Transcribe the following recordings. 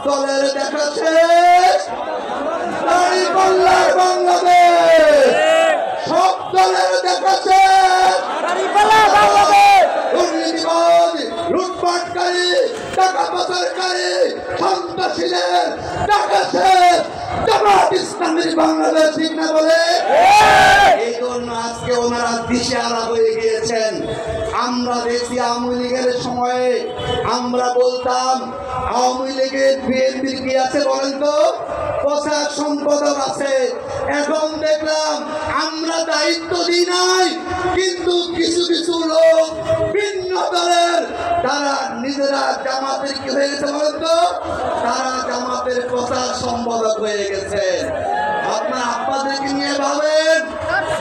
দলের দেখাচ্ছে দাঁড়িপাল্লার বাংলাদেশ, সব দলের দেখাচ্ছে দুর্নীতিবাদ, লুটপাটকারী, টাকা পাচারকারী, সন্ত্রাসীদের দেখাচ্ছে জামাত ইসলামী বাংলাদেশ, ঠিক না বলে? এই জন্য আজকে ওনারা দিশেহারা হয়ে গিয়েছেন। আমরা দেখছি আওয়ামী লীগের সময়ে আমরা বলতাম আওয়ামী লীগের বিএনপির কি আছে বলেন তো, প্রচার সম্পাদক আছে। এখন দেখলাম আমরা দায়িত্ব দিই নাই, কিন্তু কিছু কিছু লোক ভিন্ন দলের তারা নিজেরা জামাতের কি হয়ে গেছে বলেন তো, তারা জামাতের প্রচার সম্পাদক হয়ে গেছে। আপনাদেরকে নিয়ে ভাবেন,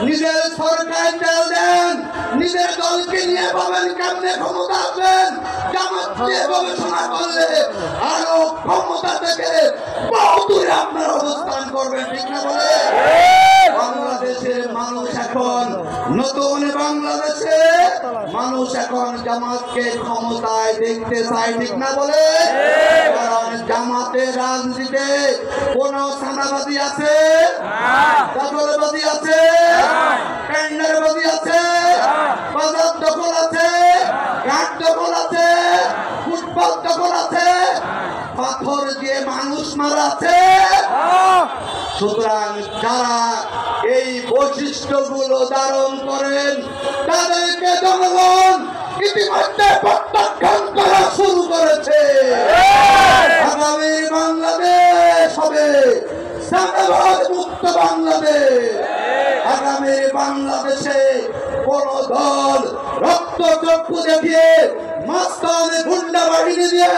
নিজের সরকার তেল দেন, নিজের দলকে নিয়ে ভাবেন কেমনে ক্ষমতা আসবেন। জামাত নিয়ে গবেষণা করলে আরো ক্ষমতা থেকে বহু দূরে আপনার অবস্থান করবেন, ঠিক না বলে? বাংলাদেশের মানুষ এখন নতুন বাংলাদেশে মানুষ এখন জামাতকে ক্ষমতায় দেখতে চায়, ঠিক না বলে? কারণ জামাতের রাজনীতিতে কোন সাদাবাজি আছে, দখলবাজি আছে, টেন্ডারবাজি আছে, বাজার দখল আছে, ঘাট দখল আছে, ফুটপাত দখল আছে, পাথর দিয়ে মানুষ মারা আছে। সুতরাং যারা এই বৈশিষ্ট্যগুলো ধারণ করেন তাদেরকে জনগণ ইতিমধ্যে প্রত্যাখ্যান করা শুরু করেছে। আগামী বাংলাদেশ হবে সাদাবাজ মুক্ত বাংলাদেশ। আগামী বাংলাদেশে কোন দল রক্ত চক্ষু দেখিয়ে মাস্তানে গুন্ডা বাহিনী দিয়ে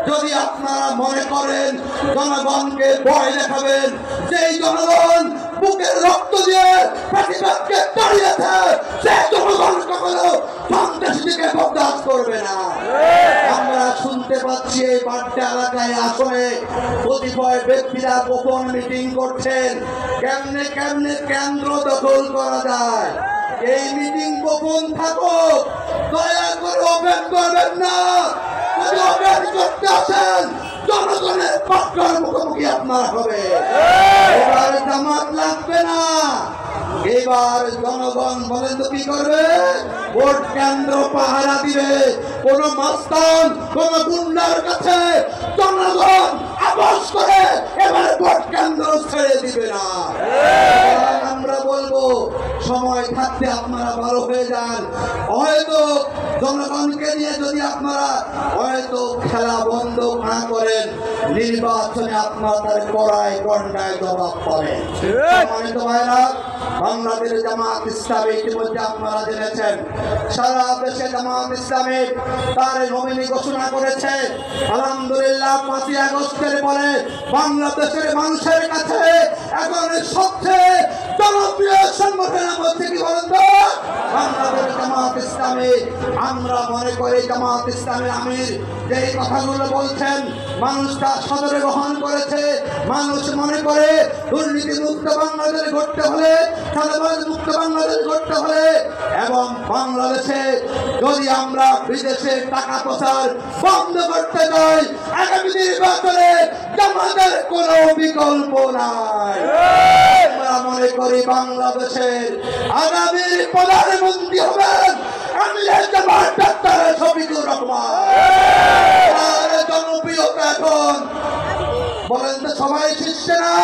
যদি আপনারা মনে করেন জনগণকে ভয় দেখাবেন, যেই জনগণ বুকের রক্ত দিয়ে প্রতিবাদকে দাঁড়িয়েছে সেই জনগণ কখনো সন্ত্রাসীকে বরদাস্ত করবে না। আমরা শুনতে পাচ্ছি এই বাড্ডা এলাকায় আসলে কতিপয় ব্যক্তিরা গোপন মিটিং করছেন কেমনে কেমনে কেন্দ্র দখল করা যায়। এই মিটিং গোপন থাকুক, দয়া করে ওপেন করবেন না। যদি ওপেন করতে আসেন জনগণের পক্ষের মুখোমুখি আপনার হবে। এবার জামাত লাগবে না, এবার জনগণ বলেন তো কি করবে? ভোট কেন্দ্র পাহারা দিবে। কোন মাস্তান কোন গুন্ডার কাছে জনগণ আপোষ করে এবার ভোট কেন্দ্র ছেড়ে দিবে না। আমরা বলবো সময় থাকতে আপনারা ভালো হয়ে যান। হয়তো জনগণকে নিয়ে যদি আপনারা হয়তো খেলা বন্ধ না করেন, নির্বাচনে আপনারা তার কড়াই গন্ডায় জবাব পাবেন। সম্মানিত ভাইরা, বাংলাদেশ জামাত ইসলামী ইতিমধ্যে আপনারা জেনেছেন সারা দেশে জামাত ইসলামী তার নমিনি ঘোষণা করেছে। আলহামদুলিল্লাহ 5ই আগস্টের পরে বাংলাদেশের মানুষের কাছে এখন সবচেয়ে জনপ্রিয় সংগঠনের মধ্যে কি বলেন তো বাংলাদেশ জামাত ইসলামী। আমরা মনে করি জামাত ইসলামের আমির যেই কথাগুলো বলছেন মানুষ তা সদরে গ্রহণ করেছে। মানুষ মনে করে দুর্নীতি মুক্ত বাংলাদেশ গড়তে হলে, সাদাবাজ মুক্ত বাংলাদেশ গড়তে হলে এবং বাংলাদেশে যদি আমরা বিদেশে টাকা প্রচার বন্ধ করতে চাই, আগামী নির্বাচনে জামাতের কোনো বিকল্প নাই। আমরা মনে করি বাংলাদেশের আগামী প্রধানমন্ত্রী হবেন আমিরের জামাত ডাক্তার শফিকুর রহমান। জনপ্রিয়তা এখন বলেন তো সবাই শিখছে না?